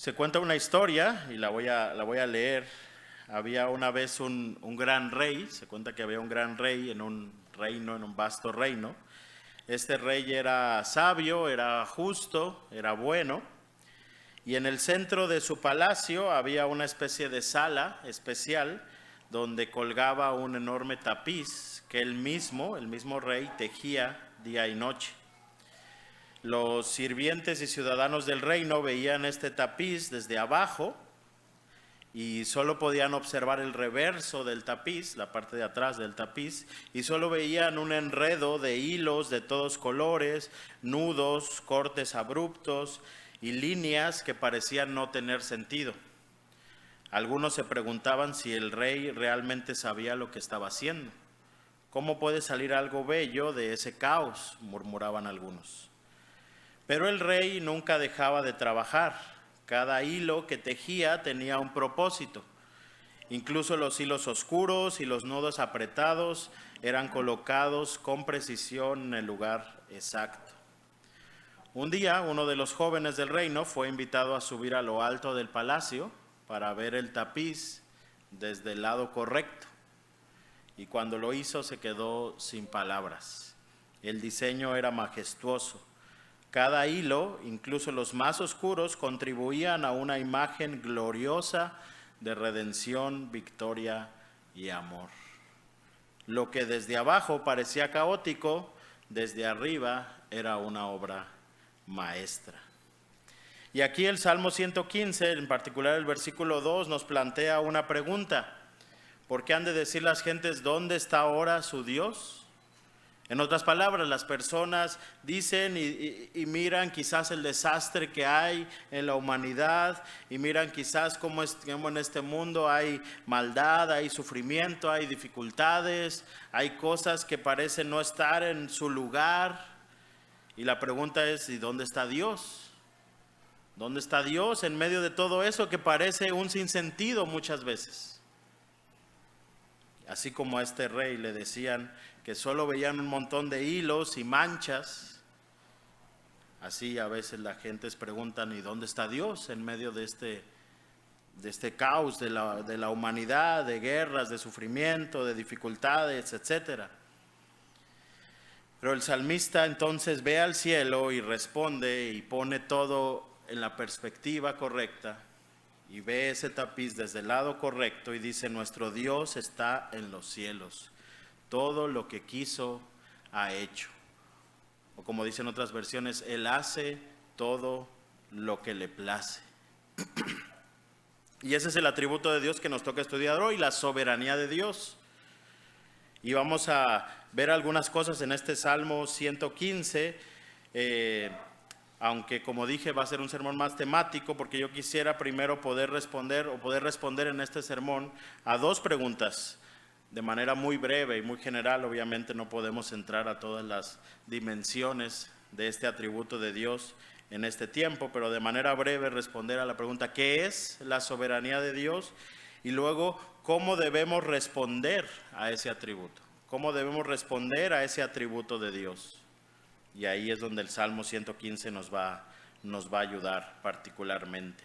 Se cuenta una historia y la voy a leer. Había una vez un gran rey, se cuenta que había un gran rey en un reino, en un vasto reino. Este rey era sabio, era justo, era bueno, y en el centro de su palacio había una especie de sala especial donde colgaba un enorme tapiz que el mismo rey tejía día y noche. Los sirvientes y ciudadanos del reino veían este tapiz desde abajo y solo podían observar el reverso del tapiz, la parte de atrás del tapiz, y solo veían un enredo de hilos de todos colores, nudos, cortes abruptos y líneas que parecían no tener sentido. Algunos se preguntaban si el rey realmente sabía lo que estaba haciendo. ¿Cómo puede salir algo bello de ese caos?, murmuraban algunos. Pero el rey nunca dejaba de trabajar. Cada hilo que tejía tenía un propósito. Incluso los hilos oscuros y los nudos apretados eran colocados con precisión en el lugar exacto. Un día, uno de los jóvenes del reino fue invitado a subir a lo alto del palacio para ver el tapiz desde el lado correcto. Y cuando lo hizo se quedó sin palabras. El diseño era majestuoso. Cada hilo, incluso los más oscuros, contribuían a una imagen gloriosa de redención, victoria y amor. Lo que desde abajo parecía caótico, desde arriba era una obra maestra. Y aquí el Salmo 115, en particular el versículo 2, nos plantea una pregunta. ¿Por qué han de decir las gentes, ¿dónde está ahora su Dios? En otras palabras, las personas dicen y miran quizás el desastre que hay en la humanidad y miran quizás cómo en este mundo hay maldad, hay sufrimiento, hay dificultades, hay cosas que parecen no estar en su lugar. Y la pregunta es, ¿y dónde está Dios? ¿Dónde está Dios en medio de todo eso que parece un sinsentido muchas veces? Así como a este rey le decían que solo veían un montón de hilos y manchas, así a veces la gente se preguntan, ¿y dónde está Dios en medio de este caos de la humanidad, de guerras, de sufrimiento, de dificultades, etcétera? Pero el salmista entonces ve al cielo y responde y pone todo en la perspectiva correcta y ve ese tapiz desde el lado correcto y dice, nuestro Dios está en los cielos. Todo lo que quiso ha hecho. O como dicen otras versiones, Él hace todo lo que le place. Y ese es el atributo de Dios que nos toca estudiar hoy, la soberanía de Dios. Y vamos a ver algunas cosas en este Salmo 115, aunque como dije va a ser un sermón más temático, porque yo quisiera primero poder responder en este sermón a dos preguntas de manera muy breve y muy general. Obviamente no podemos entrar a todas las dimensiones de este atributo de Dios en este tiempo, pero de manera breve responder a la pregunta, ¿qué es la soberanía de Dios? Y luego, ¿cómo debemos responder a ese atributo? ¿Cómo debemos responder a ese atributo de Dios? Y ahí es donde el Salmo 115 nos va a ayudar particularmente.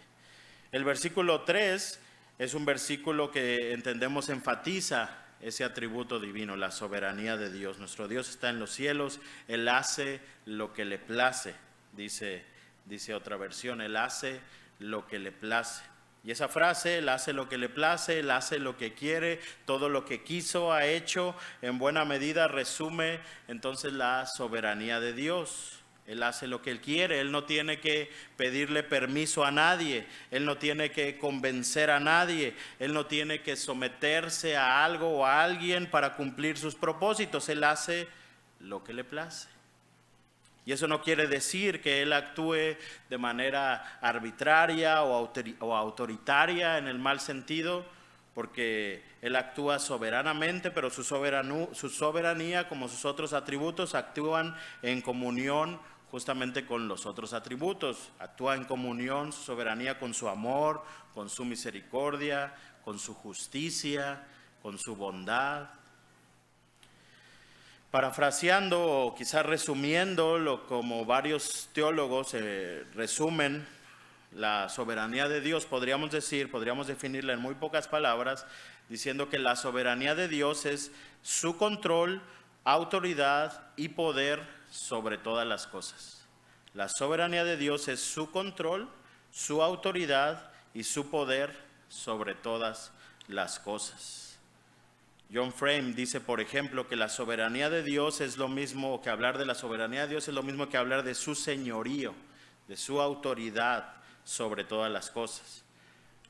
El versículo 3 es un versículo que entendemos enfatiza ese atributo divino, la soberanía de Dios. Nuestro Dios está en los cielos, Él hace lo que le place, dice otra versión, Él hace lo que le place. Y esa frase, Él hace lo que le place, Él hace lo que quiere, todo lo que quiso, ha hecho, en buena medida resume entonces la soberanía de Dios. Él hace lo que Él quiere, Él no tiene que pedirle permiso a nadie, Él no tiene que convencer a nadie, Él no tiene que someterse a algo o a alguien para cumplir sus propósitos, Él hace lo que le place. Y eso no quiere decir que Él actúe de manera arbitraria o autoritaria en el mal sentido, porque Él actúa soberanamente, pero su soberanía, como sus otros atributos, actúan en comunión justamente con los otros atributos. Actúa en comunión, su soberanía, con su amor, con su misericordia, con su justicia, con su bondad. Parafraseando o quizás resumiendo como varios teólogos resumen la soberanía de Dios, podríamos definirla en muy pocas palabras, diciendo que la soberanía de Dios es su control, autoridad y poder sobre todas las cosas. La soberanía de Dios es su control, su autoridad y su poder sobre todas las cosas. John Frame dice, por ejemplo, que la soberanía de Dios es lo mismo, que hablar de la soberanía de Dios es lo mismo que hablar de su señorío, de su autoridad sobre todas las cosas.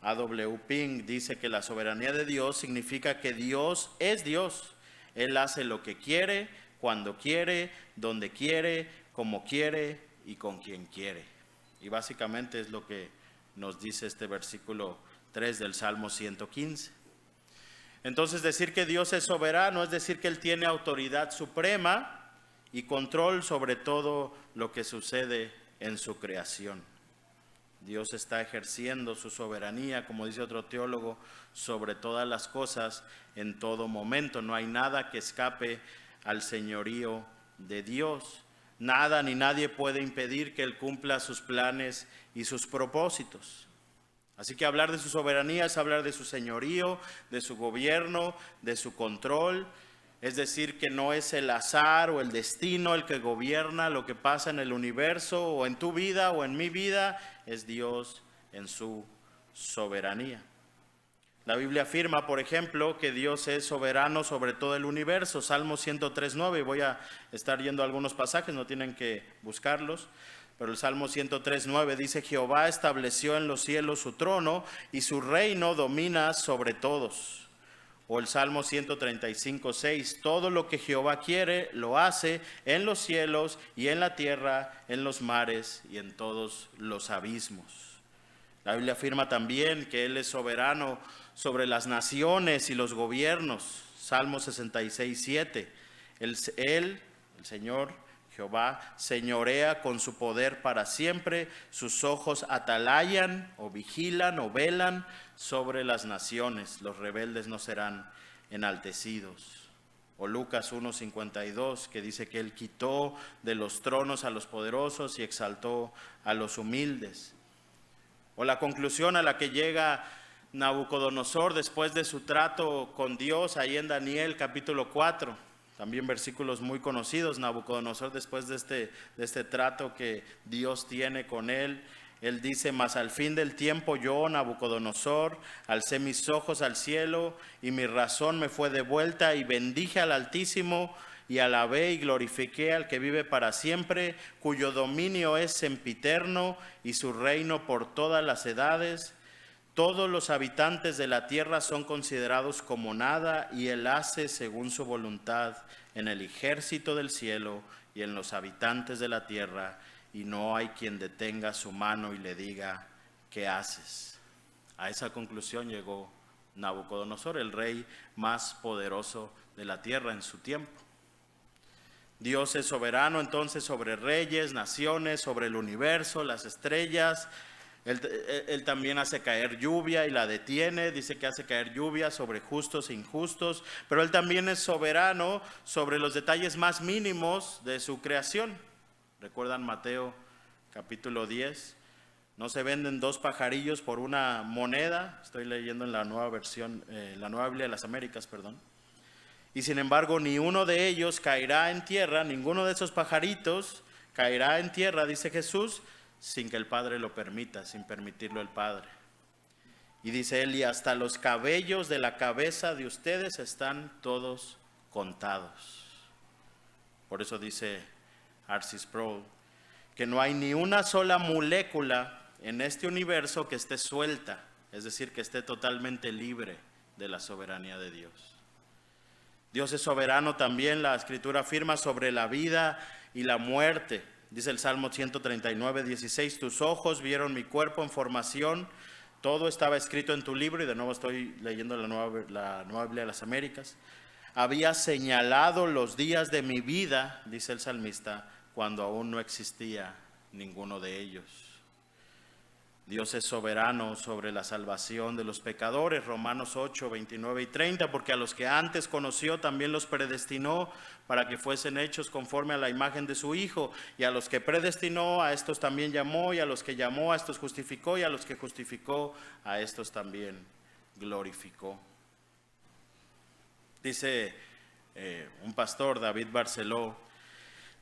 A.W. Pink dice que la soberanía de Dios significa que Dios es Dios. Él hace lo que quiere, cuando quiere, donde quiere, como quiere y con quien quiere. Y básicamente es lo que nos dice este versículo 3 del Salmo 115. Entonces, decir que Dios es soberano es decir que Él tiene autoridad suprema y control sobre todo lo que sucede en su creación. Dios está ejerciendo su soberanía, como dice otro teólogo, sobre todas las cosas en todo momento. No hay nada que escape al señorío de Dios. Nada ni nadie puede impedir que Él cumpla sus planes y sus propósitos. Así que hablar de su soberanía es hablar de su señorío, de su gobierno, de su control. Es decir, que no es el azar o el destino el que gobierna lo que pasa en el universo o en tu vida o en mi vida, es Dios en su soberanía. La Biblia afirma, por ejemplo, que Dios es soberano sobre todo el universo. Salmo 103:9, voy a estar yendo a algunos pasajes, no tienen que buscarlos, pero el Salmo 103:9 dice, Jehová estableció en los cielos su trono y su reino domina sobre todos. O el Salmo 135:6, todo lo que Jehová quiere lo hace en los cielos y en la tierra, en los mares y en todos los abismos. La Biblia afirma también que Él es soberano sobre las naciones y los gobiernos. Salmo 66:7, el Señor Jehová señorea con su poder para siempre, sus ojos atalayan o vigilan o velan sobre las naciones, los rebeldes no serán enaltecidos. O Lucas 1:52, que dice que Él quitó de los tronos a los poderosos y exaltó a los humildes. O la conclusión a la que llega Nabucodonosor después de su trato con Dios, ahí en Daniel capítulo 4. También versículos muy conocidos. Nabucodonosor, después de este trato que Dios tiene con él, él dice, mas al fin del tiempo yo, Nabucodonosor, alcé mis ojos al cielo y mi razón me fue devuelta y bendije al Altísimo y alabé y glorifiqué al que vive para siempre, cuyo dominio es sempiterno y su reino por todas las edades. Todos los habitantes de la tierra son considerados como nada y Él hace según su voluntad en el ejército del cielo y en los habitantes de la tierra, y no hay quien detenga su mano y le diga, ¿qué haces? A esa conclusión llegó Nabucodonosor, el rey más poderoso de la tierra en su tiempo. Dios es soberano entonces sobre reyes, naciones, sobre el universo, las estrellas. Él también hace caer lluvia y la detiene, dice que hace caer lluvia sobre justos e injustos, pero Él también es soberano sobre los detalles más mínimos de su creación. ¿Recuerdan Mateo capítulo 10? No se venden 2 pajarillos por una moneda, estoy leyendo en la nueva versión, la Nueva Biblia de las Américas, perdón. Y sin embargo, ni uno de ellos caerá en tierra, ninguno de esos pajaritos caerá en tierra, dice Jesús, sin que el Padre lo permita, sin permitirlo el Padre. Y dice Él, y hasta los cabellos de la cabeza de ustedes están todos contados. Por eso dice R.C. Sproul, que no hay ni una sola molécula en este universo que esté suelta, es decir, que esté totalmente libre de la soberanía de Dios. Dios es soberano también, la Escritura afirma, sobre la vida y la muerte. Dice el Salmo 139:16, tus ojos vieron mi cuerpo en formación, todo estaba escrito en tu libro, y de nuevo estoy leyendo la Nueva Biblia de las Américas. Había señalado los días de mi vida, dice el salmista, cuando aún no existía ninguno de ellos. Dios es soberano sobre la salvación de los pecadores, Romanos 8, 29 y 30, porque a los que antes conoció también los predestinó para que fuesen hechos conforme a la imagen de su Hijo, y a los que predestinó a estos también llamó, y a los que llamó a estos justificó, y a los que justificó a estos también glorificó. Dice un pastor, David Barceló,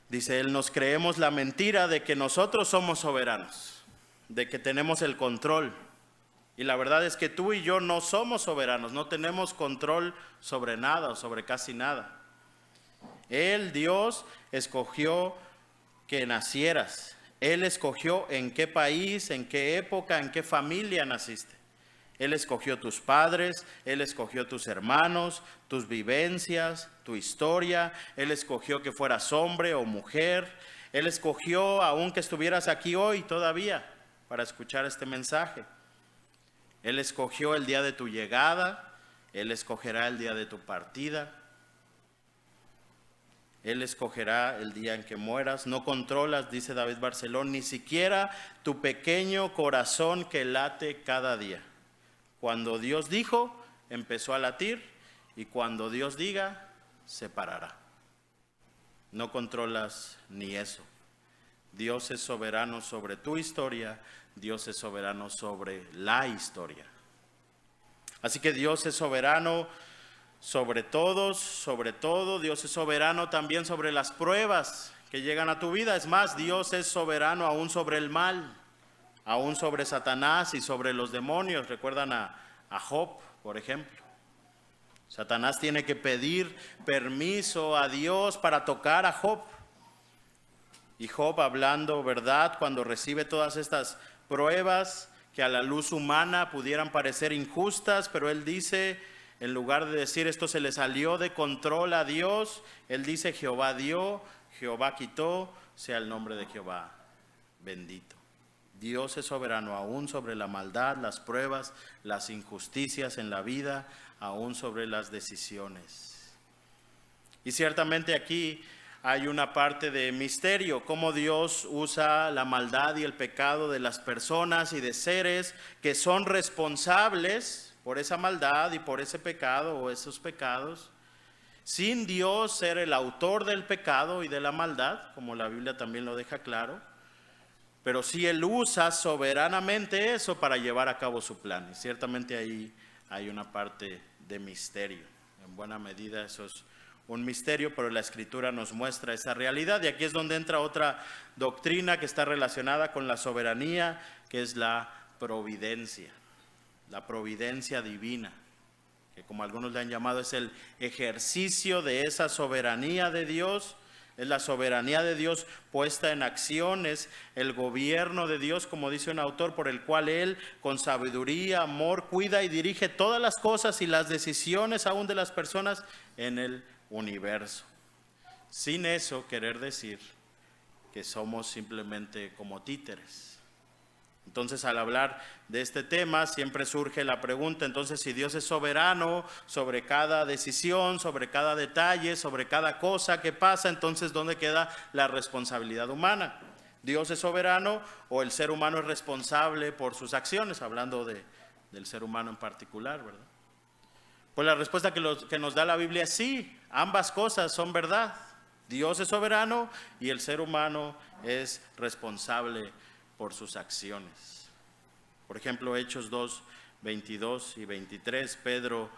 dice él: nos creemos la mentira de que nosotros somos soberanos, de que tenemos el control. Y la verdad es que tú y yo no somos soberanos, no tenemos control sobre nada o sobre casi nada. Él, Dios, escogió que nacieras. Él escogió en qué país, en qué época, en qué familia naciste. Él escogió tus padres, Él escogió tus hermanos, tus vivencias, tu historia. Él escogió que fueras hombre o mujer. Él escogió aún que estuvieras aquí hoy todavía para escuchar este mensaje. Él escogió el día de tu llegada, Él escogerá el día de tu partida, Él escogerá el día en que mueras. No controlas, dice David Barceló, ni siquiera tu pequeño corazón que late cada día. Cuando Dios dijo, empezó a latir, y cuando Dios diga, se parará. No controlas ni eso. Dios es soberano sobre tu historia, Dios es soberano sobre la historia. Así que Dios es soberano sobre todos, sobre todo. Dios es soberano también sobre las pruebas que llegan a tu vida. Es más, Dios es soberano aún sobre el mal, aún sobre Satanás y sobre los demonios. Recuerdan a Job, por ejemplo. Satanás tiene que pedir permiso a Dios para tocar a Job. Y Job, hablando verdad, cuando recibe todas estas pruebas que a la luz humana pudieran parecer injustas, pero él dice, en lugar de decir esto se le salió de control a Dios, él dice: Jehová dio, Jehová quitó, sea el nombre de Jehová bendito. Dios es soberano aún sobre la maldad, las pruebas, las injusticias en la vida, aún sobre las decisiones. Y ciertamente aquí hay una parte de misterio, cómo Dios usa la maldad y el pecado de las personas y de seres que son responsables por esa maldad y por ese pecado o esos pecados, sin Dios ser el autor del pecado y de la maldad, como la Biblia también lo deja claro, pero sí Él usa soberanamente eso para llevar a cabo su plan. Y ciertamente ahí hay una parte de misterio. En buena medida eso es un misterio, pero la Escritura nos muestra esa realidad. Y aquí es donde entra otra doctrina que está relacionada con la soberanía, que es la providencia divina, que como algunos le han llamado es el ejercicio de esa soberanía de Dios. Es la soberanía de Dios puesta en acción, es el gobierno de Dios, como dice un autor, por el cual Él, con sabiduría, amor, cuida y dirige todas las cosas y las decisiones aún de las personas en el universo. Sin eso querer decir que somos simplemente como títeres. Entonces, al hablar de este tema, siempre surge la pregunta: entonces, si Dios es soberano sobre cada decisión, sobre cada detalle, sobre cada cosa que pasa, entonces, ¿dónde queda la responsabilidad humana? ¿Dios es soberano o el ser humano es responsable por sus acciones? Hablando del ser humano en particular, ¿verdad? Pues la respuesta que nos da la Biblia es sí, ambas cosas son verdad. Dios es soberano y el ser humano es responsable por sus acciones. Por ejemplo, Hechos 2, 22 y 23, Pedro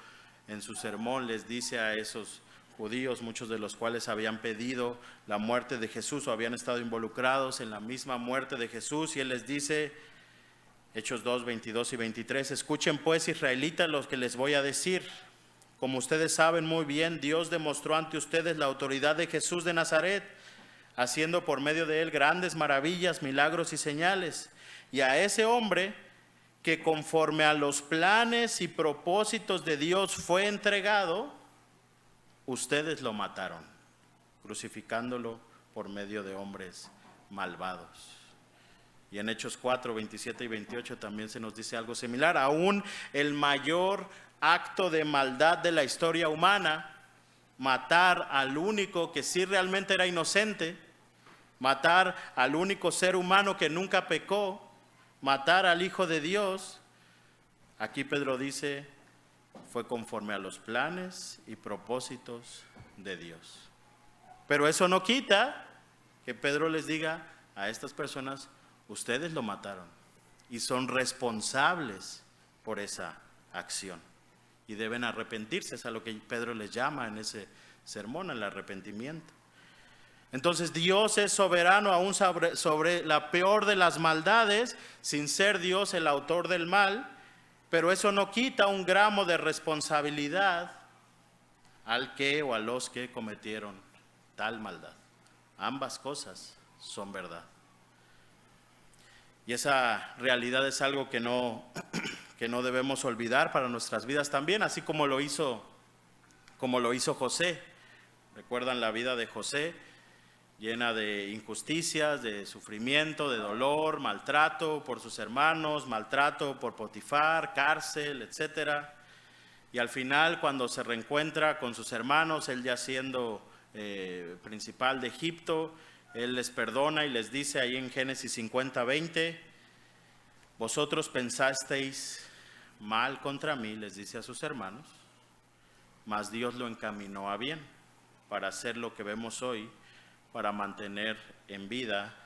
en su sermón les dice a esos judíos, muchos de los cuales habían pedido la muerte de Jesús o habían estado involucrados en la misma muerte de Jesús, y él les dice, Hechos 2, 22 y 23, escuchen pues, israelitas, lo que les voy a decir. Como ustedes saben muy bien, Dios demostró ante ustedes la autoridad de Jesús de Nazaret, haciendo por medio de él grandes maravillas, milagros y señales. Y a ese hombre que conforme a los planes y propósitos de Dios fue entregado, ustedes lo mataron, crucificándolo por medio de hombres malvados. Y en Hechos 4, 27 y 28 también se nos dice algo similar. Aún el mayor acto de maldad de la historia humana, matar al único que sí realmente era inocente, matar al único ser humano que nunca pecó, matar al Hijo de Dios, aquí Pedro dice, fue conforme a los planes y propósitos de Dios. Pero eso no quita que Pedro les diga a estas personas, ustedes lo mataron y son responsables por esa acción y deben arrepentirse. Es a lo que Pedro les llama en ese sermón, el arrepentimiento. Entonces Dios es soberano aún sobre la peor de las maldades, sin ser Dios el autor del mal, pero eso no quita un gramo de responsabilidad al que o a los que cometieron tal maldad. Ambas cosas son verdad. Y esa realidad es algo que no debemos olvidar para nuestras vidas también, así como lo hizo José. ¿Recuerdan la vida de José? Llena de injusticias, de sufrimiento, de dolor, maltrato por sus hermanos, maltrato por Potifar, cárcel, etcétera. Y al final, cuando se reencuentra con sus hermanos, él ya siendo principal de Egipto, él les perdona y les dice ahí en Génesis 50:20, vosotros pensasteis mal contra mí, les dice a sus hermanos, mas Dios lo encaminó a bien para hacer lo que vemos hoy, para mantener en vida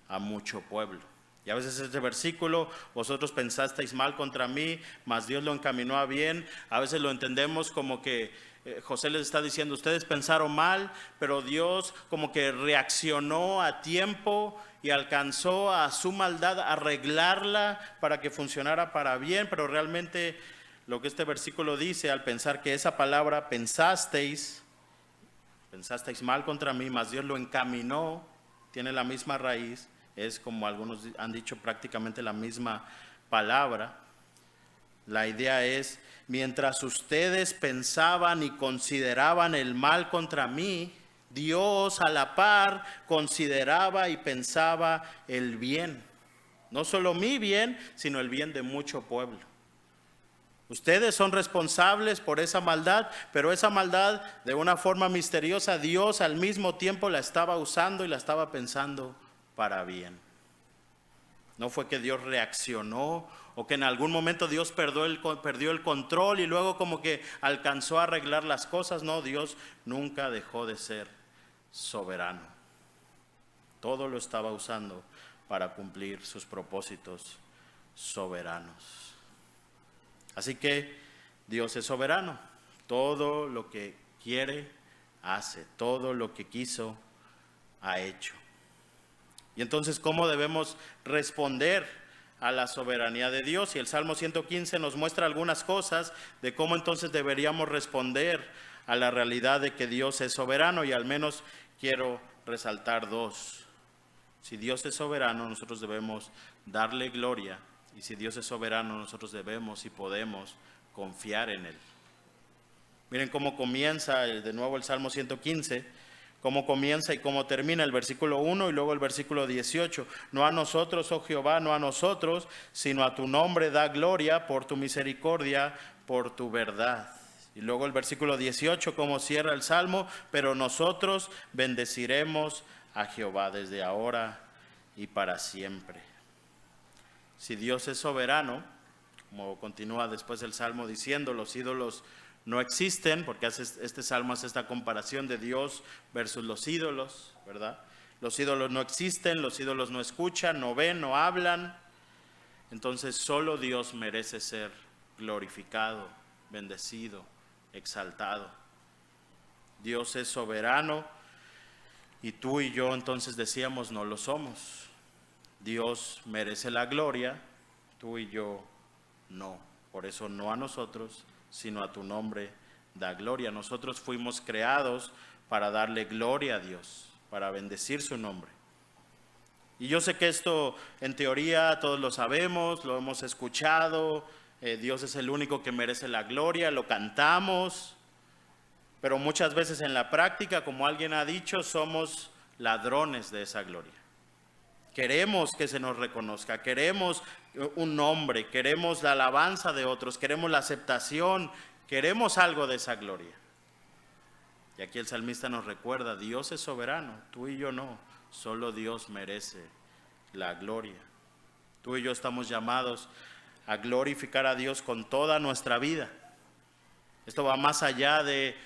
a mucho pueblo. Y a veces este versículo, vosotros pensasteis mal contra mí, mas Dios lo encaminó a bien, a veces lo entendemos como que José les está diciendo, ustedes pensaron mal, pero Dios como que reaccionó a tiempo y alcanzó a su maldad a arreglarla para que funcionara para bien, pero realmente lo que este versículo dice al pensar que esa palabra pensasteis mal contra mí, mas Dios lo encaminó, tiene la misma raíz, es como algunos han dicho prácticamente la misma palabra. La idea es, mientras ustedes pensaban y consideraban el mal contra mí, Dios a la par consideraba y pensaba el bien. No solo mi bien, sino el bien de mucho pueblo. Ustedes son responsables por esa maldad, pero esa maldad de una forma misteriosa Dios al mismo tiempo la estaba usando y la estaba pensando para bien. No fue que Dios reaccionó o que en algún momento Dios perdió el control y luego como que alcanzó a arreglar las cosas. No, Dios nunca dejó de ser soberano. Todo lo estaba usando para cumplir sus propósitos soberanos. Así que Dios es soberano. Todo lo que quiere, hace. Todo lo que quiso, ha hecho. Y entonces, ¿cómo debemos responder a la soberanía de Dios? Y el Salmo 115 nos muestra algunas cosas de cómo entonces deberíamos responder a la realidad de que Dios es soberano, y al menos quiero resaltar dos. Si Dios es soberano, nosotros debemos darle gloria, y si Dios es soberano, nosotros debemos y podemos confiar en Él. Miren cómo comienza de nuevo el Salmo 115, cómo comienza y cómo termina el versículo 1 y luego el versículo 18. No a nosotros, oh Jehová, no a nosotros, sino a tu nombre da gloria por tu misericordia, por tu verdad. Y luego el versículo 18, cómo cierra el Salmo, pero nosotros bendeciremos a Jehová desde ahora y para siempre. Si Dios es soberano, como continúa después el Salmo diciendo, los ídolos no existen, porque este Salmo hace esta comparación de Dios versus los ídolos, ¿verdad? Los ídolos no existen, los ídolos no escuchan, no ven, no hablan. Entonces solo Dios merece ser glorificado, bendecido, exaltado. Dios es soberano y tú y yo entonces decíamos no lo somos. Dios merece la gloria, tú y yo no. Por eso no a nosotros, sino a tu nombre da gloria. Nosotros fuimos creados para darle gloria a Dios, para bendecir su nombre. Y yo sé que esto en teoría todos lo sabemos, lo hemos escuchado, Dios es el único que merece la gloria, lo cantamos, pero muchas veces en la práctica, como alguien ha dicho, somos ladrones de esa gloria. Queremos que se nos reconozca, queremos un nombre, queremos la alabanza de otros, queremos la aceptación, queremos algo de esa gloria. Y aquí el salmista nos recuerda, Dios es soberano, tú y yo no, solo Dios merece la gloria. Tú y yo estamos llamados a glorificar a Dios con toda nuestra vida. Esto va más allá de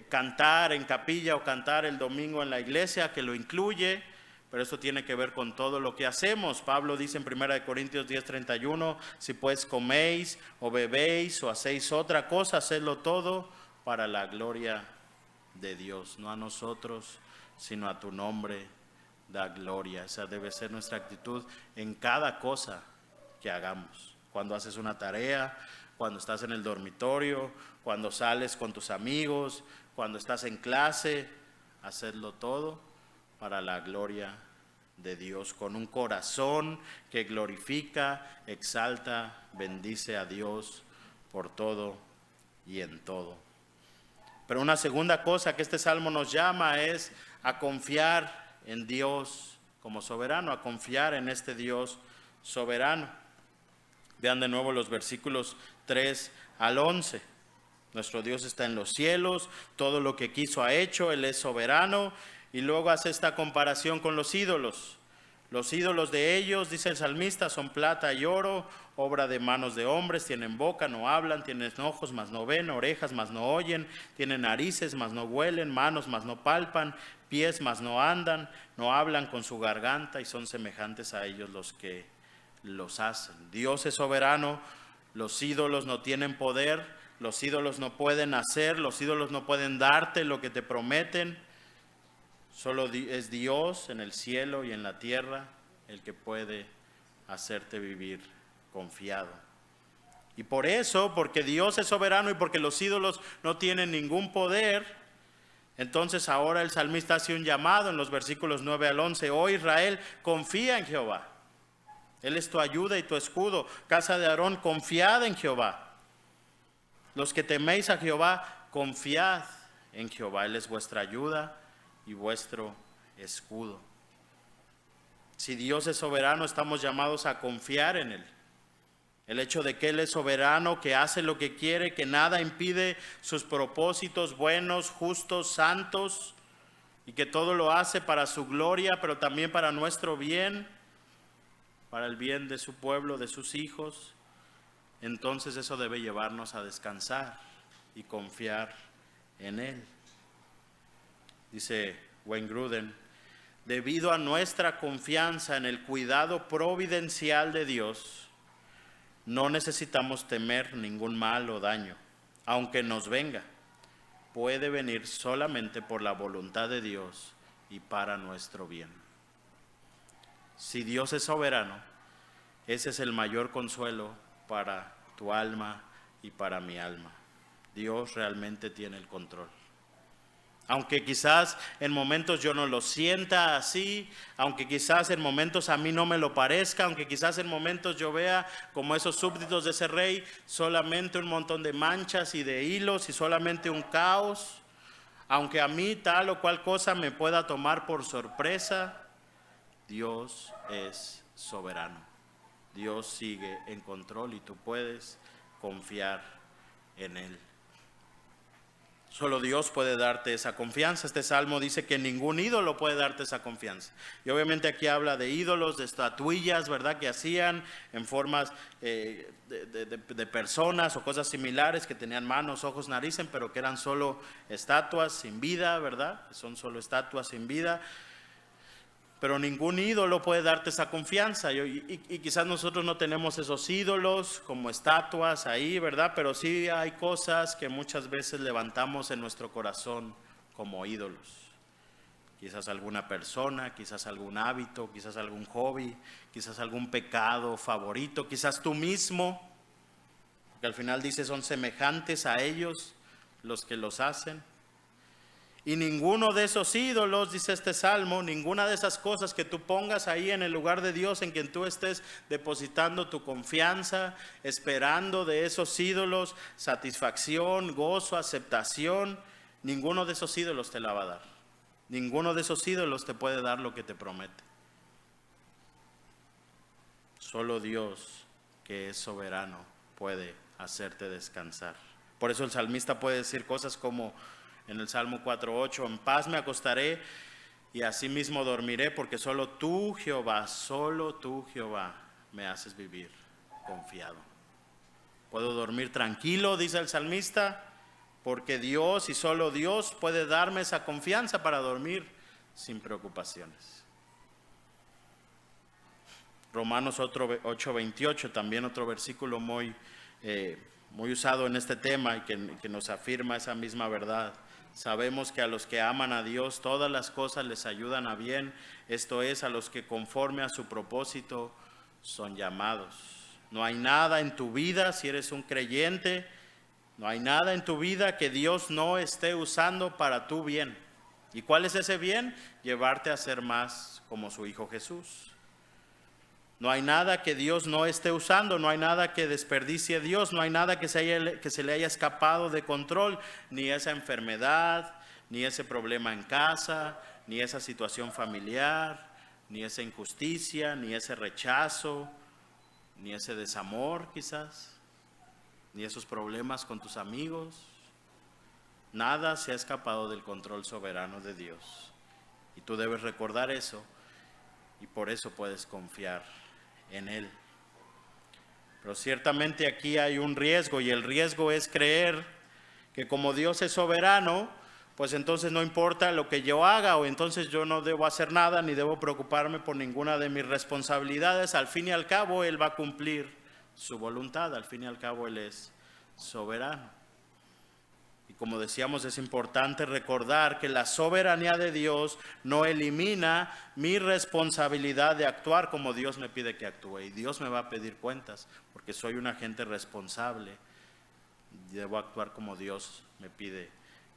cantar en capilla o cantar el domingo en la iglesia, que lo incluye, pero esto tiene que ver con todo lo que hacemos. Pablo dice en 1 Corintios 10:31, si pues coméis o bebéis o hacéis otra cosa, hacedlo todo para la gloria de Dios, no a nosotros, sino a tu nombre da gloria. Esa debe ser nuestra actitud en cada cosa que hagamos. Cuando haces una tarea, cuando estás en el dormitorio, cuando sales con tus amigos, cuando estás en clase, hacedlo todo para la gloria de Dios, con un corazón que glorifica, exalta, bendice a Dios por todo y en todo. Pero una segunda cosa que este salmo nos llama es a confiar en Dios como soberano, a confiar en este Dios soberano. Vean de nuevo los versículos 3 al 11. Nuestro Dios está en los cielos, todo lo que quiso ha hecho, Él es soberano. Y luego hace esta comparación con los ídolos. Los ídolos de ellos, dice el salmista, son plata y oro, obra de manos de hombres, tienen boca, no hablan, tienen ojos, mas no ven, orejas, mas no oyen, tienen narices, mas no huelen, manos, mas no palpan, pies, mas no andan, no hablan con su garganta y son semejantes a ellos los que los hacen. Dios es soberano, los ídolos no tienen poder, los ídolos no pueden hacer, los ídolos no pueden darte lo que te prometen. Solo es Dios en el cielo y en la tierra el que puede hacerte vivir confiado. Y por eso, porque Dios es soberano y porque los ídolos no tienen ningún poder, entonces ahora el salmista hace un llamado en los versículos 9 al 11. Oh Israel, confía en Jehová. Él es tu ayuda y tu escudo. Casa de Aarón, confiad en Jehová. Los que teméis a Jehová, confiad en Jehová. Él es vuestra ayuda y vuestro escudo. Si Dios es soberano, estamos llamados a confiar en Él. El hecho de que Él es soberano, que hace lo que quiere, que nada impide sus propósitos buenos, justos, santos, y que todo lo hace para su gloria, pero también para nuestro bien, para el bien de su pueblo, de sus hijos. Entonces eso debe llevarnos a descansar y confiar en Él. Dice Wayne Grudem, debido a nuestra confianza en el cuidado providencial de Dios, no necesitamos temer ningún mal o daño, aunque nos venga. Puede venir solamente por la voluntad de Dios y para nuestro bien. Si Dios es soberano, ese es el mayor consuelo para tu alma y para mi alma. Dios realmente tiene el control. Aunque quizás en momentos yo no lo sienta así, aunque quizás en momentos a mí no me lo parezca, aunque quizás en momentos yo vea como esos súbditos de ese rey, solamente un montón de manchas y de hilos y solamente un caos, aunque a mí tal o cual cosa me pueda tomar por sorpresa, Dios es soberano. Dios sigue en control y tú puedes confiar en Él. Solo Dios puede darte esa confianza. Este salmo dice que ningún ídolo puede darte esa confianza. Y obviamente aquí habla de ídolos, de estatuillas, ¿verdad? Que hacían en formas de personas o cosas similares, que tenían manos, ojos, narices, pero que eran solo estatuas sin vida, ¿verdad? Son solo estatuas sin vida. Pero ningún ídolo puede darte esa confianza. Y quizás nosotros no tenemos esos ídolos como estatuas ahí, ¿verdad? Pero sí hay cosas que muchas veces levantamos en nuestro corazón como ídolos. Quizás alguna persona, quizás algún hábito, quizás algún hobby, quizás algún pecado favorito, quizás tú mismo. Que al final dice son semejantes a ellos los que los hacen. Y ninguno de esos ídolos, dice este salmo, ninguna de esas cosas que tú pongas ahí en el lugar de Dios, en quien tú estés depositando tu confianza, esperando de esos ídolos satisfacción, gozo, aceptación, ninguno de esos ídolos te la va a dar. Ninguno de esos ídolos te puede dar lo que te promete. Solo Dios, que es soberano, puede hacerte descansar. Por eso el salmista puede decir cosas como en el Salmo 4:8, en paz me acostaré y asimismo dormiré, porque solo tú, Jehová, me haces vivir confiado. Puedo dormir tranquilo, dice el salmista, porque Dios y solo Dios puede darme esa confianza para dormir sin preocupaciones. Romanos 8:28, también otro versículo muy usado en este tema y que nos afirma esa misma verdad. Sabemos que a los que aman a Dios todas las cosas les ayudan a bien, esto es, a los que conforme a su propósito son llamados. No hay nada en tu vida, si eres un creyente, no hay nada en tu vida que Dios no esté usando para tu bien. ¿Y cuál es ese bien? Llevarte a ser más como su Hijo Jesús. No hay nada que Dios no esté usando, no hay nada que desperdicie Dios, no hay nada que se le haya escapado de control, ni esa enfermedad, ni ese problema en casa, ni esa situación familiar, ni esa injusticia, ni ese rechazo, ni ese desamor quizás, ni esos problemas con tus amigos. Nada se ha escapado del control soberano de Dios. Y tú debes recordar eso, y por eso puedes confiar en Él. Pero ciertamente aquí hay un riesgo, y el riesgo es creer que como Dios es soberano, pues entonces no importa lo que yo haga, o entonces yo no debo hacer nada, ni debo preocuparme por ninguna de mis responsabilidades. Al fin y al cabo, Él va a cumplir su voluntad, al fin y al cabo Él es soberano. Y como decíamos, es importante recordar que la soberanía de Dios no elimina mi responsabilidad de actuar como Dios me pide que actúe. Y Dios me va a pedir cuentas, porque soy un agente responsable. Debo actuar como Dios me pide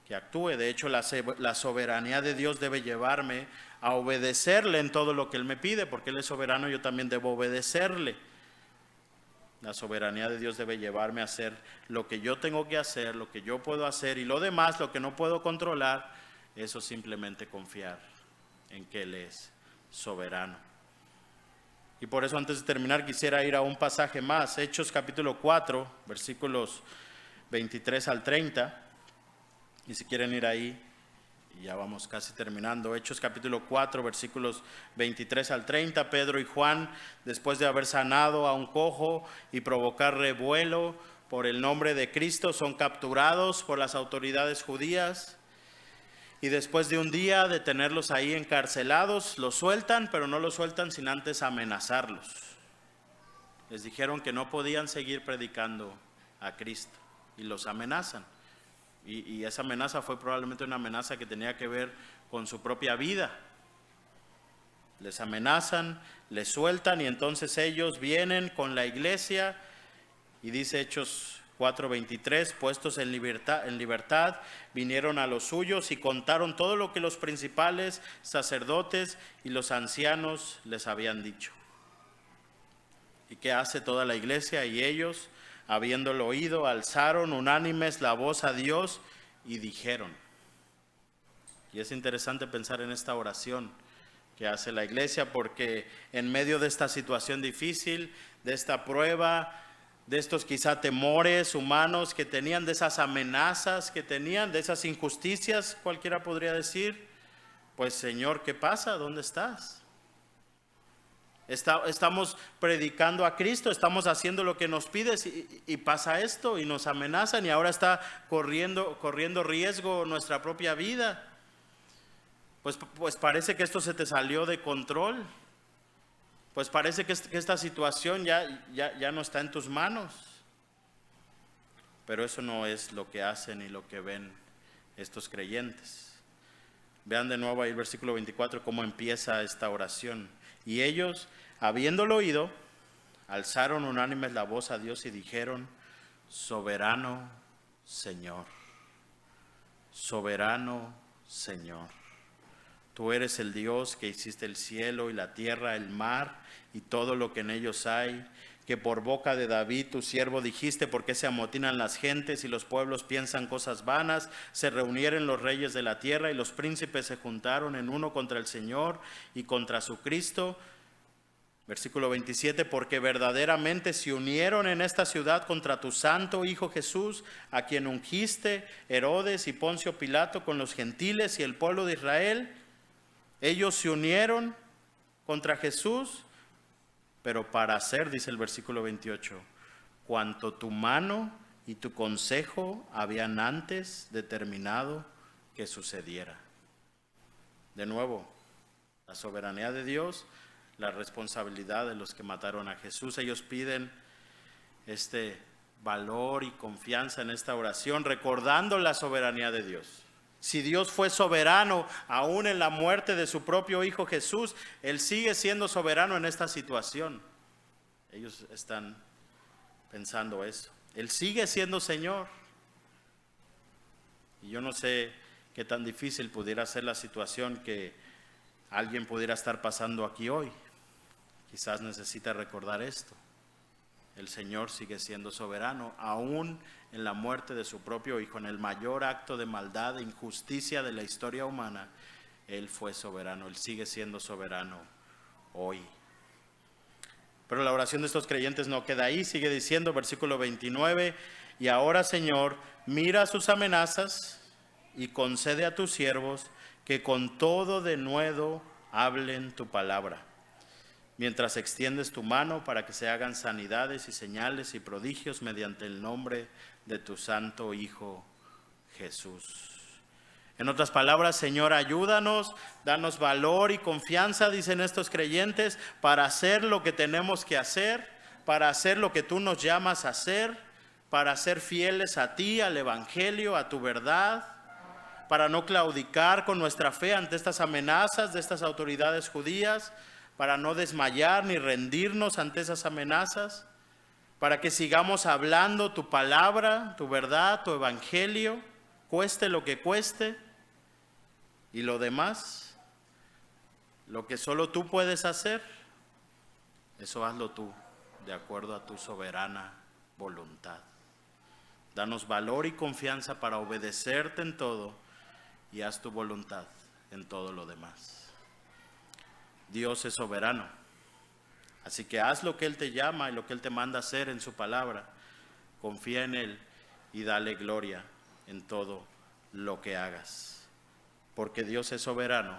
que actúe. De hecho, la soberanía de Dios debe llevarme a obedecerle en todo lo que Él me pide, porque Él es soberano, yo también debo obedecerle. La soberanía de Dios debe llevarme a hacer lo que yo tengo que hacer, lo que yo puedo hacer, y lo demás, lo que no puedo controlar, eso simplemente confiar en que Él es soberano. Y por eso, antes de terminar, quisiera ir a un pasaje más, Hechos capítulo 4, versículos 23 al 30, y si quieren ir ahí, y ya vamos casi terminando. Hechos capítulo 4, versículos 23 al 30. Pedro y Juan, después de haber sanado a un cojo y provocar revuelo por el nombre de Cristo, son capturados por las autoridades judías. Y después de un día de tenerlos ahí encarcelados, los sueltan, pero no los sueltan sin antes amenazarlos. Les dijeron que no podían seguir predicando a Cristo y los amenazan. Y esa amenaza fue probablemente una amenaza que tenía que ver con su propia vida. Les amenazan, les sueltan, y entonces ellos vienen con la iglesia, y dice Hechos 4:23, puestos en libertad, vinieron a los suyos y contaron todo lo que los principales sacerdotes y los ancianos les habían dicho. ¿Y qué hace toda la iglesia? Y ellos, habiéndolo oído, alzaron unánimes la voz a Dios y dijeron. Y es interesante pensar en esta oración que hace la iglesia, porque en medio de esta situación difícil, de esta prueba, de estos quizá temores humanos que tenían, de esas amenazas que tenían, de esas injusticias, cualquiera podría decir, pues Señor, ¿qué pasa? ¿Dónde estás? Estamos predicando a Cristo, estamos haciendo lo que nos pides, y pasa esto y nos amenazan, y ahora está corriendo riesgo nuestra propia vida. Pues parece que esto se te salió de control. Pues parece que esta situación ya no está en tus manos. Pero eso no es lo que hacen y lo que ven estos creyentes. Vean de nuevo ahí el versículo 24 cómo empieza esta oración. Y ellos, habiéndolo oído, alzaron unánimes la voz a Dios y dijeron: soberano Señor, soberano Señor, tú eres el Dios que hiciste el cielo y la tierra, el mar y todo lo que en ellos hay, que por boca de David tu siervo dijiste: ¿por qué se amotinan las gentes y los pueblos piensan cosas vanas? Se reunieron los reyes de la tierra y los príncipes se juntaron en uno contra el Señor y contra su Cristo. Versículo 27, porque verdaderamente se unieron en esta ciudad contra tu santo Hijo Jesús, a quien ungiste Herodes y Poncio Pilato con los gentiles y el pueblo de Israel. Ellos se unieron contra Jesús. pero para hacer, dice el versículo 28, cuanto tu mano y tu consejo habían antes determinado que sucediera. De nuevo, la soberanía de Dios, la responsabilidad de los que mataron a Jesús. Ellos piden este valor y confianza en esta oración, recordando la soberanía de Dios. Si Dios fue soberano aún en la muerte de su propio Hijo Jesús, Él sigue siendo soberano en esta situación. Ellos están pensando eso. Él sigue siendo Señor. Y yo no sé qué tan difícil pudiera ser la situación que alguien pudiera estar pasando aquí hoy. Quizás necesita recordar esto. El Señor sigue siendo soberano, aún en la muerte de su propio Hijo, en el mayor acto de maldad e injusticia de la historia humana. Él fue soberano, Él sigue siendo soberano hoy. Pero la oración de estos creyentes no queda ahí, sigue diciendo, versículo 29, y ahora, Señor, mira sus amenazas y concede a tus siervos que con todo denuedo hablen tu palabra, mientras extiendes tu mano para que se hagan sanidades y señales y prodigios mediante el nombre de tu santo Hijo Jesús. En otras palabras, Señor, ayúdanos, danos valor y confianza, dicen estos creyentes, para hacer lo que tenemos que hacer, para hacer lo que tú nos llamas a hacer, para ser fieles a ti, al Evangelio, a tu verdad, para no claudicar con nuestra fe ante estas amenazas de estas autoridades judías, para no desmayar ni rendirnos ante esas amenazas, para que sigamos hablando tu palabra, tu verdad, tu evangelio, cueste lo que cueste, y lo demás, lo que solo tú puedes hacer, eso hazlo tú, de acuerdo a tu soberana voluntad. Danos valor y confianza para obedecerte en todo, y haz tu voluntad en todo lo demás. Dios es soberano, así que haz lo que Él te llama y lo que Él te manda hacer en su palabra. Confía en Él y dale gloria en todo lo que hagas. Porque Dios es soberano,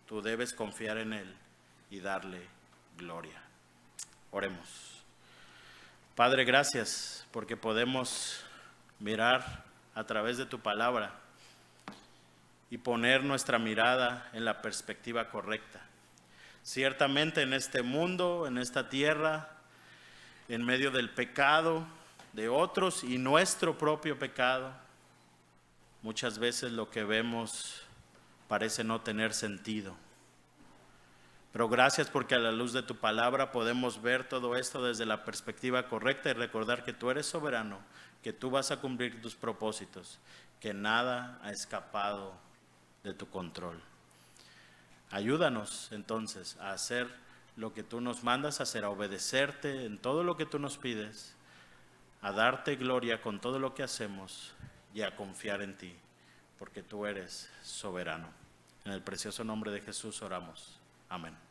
tú debes confiar en Él y darle gloria. Oremos. Padre, gracias porque podemos mirar a través de tu palabra y poner nuestra mirada en la perspectiva correcta. Ciertamente en este mundo, en esta tierra, en medio del pecado de otros y nuestro propio pecado, muchas veces lo que vemos parece no tener sentido. Pero gracias porque a la luz de tu palabra podemos ver todo esto desde la perspectiva correcta y recordar que tú eres soberano, que tú vas a cumplir tus propósitos, que nada ha escapado de tu control. Ayúdanos entonces a hacer lo que tú nos mandas a hacer, a obedecerte en todo lo que tú nos pides, a darte gloria con todo lo que hacemos y a confiar en ti, porque tú eres soberano. En el precioso nombre de Jesús oramos. Amén.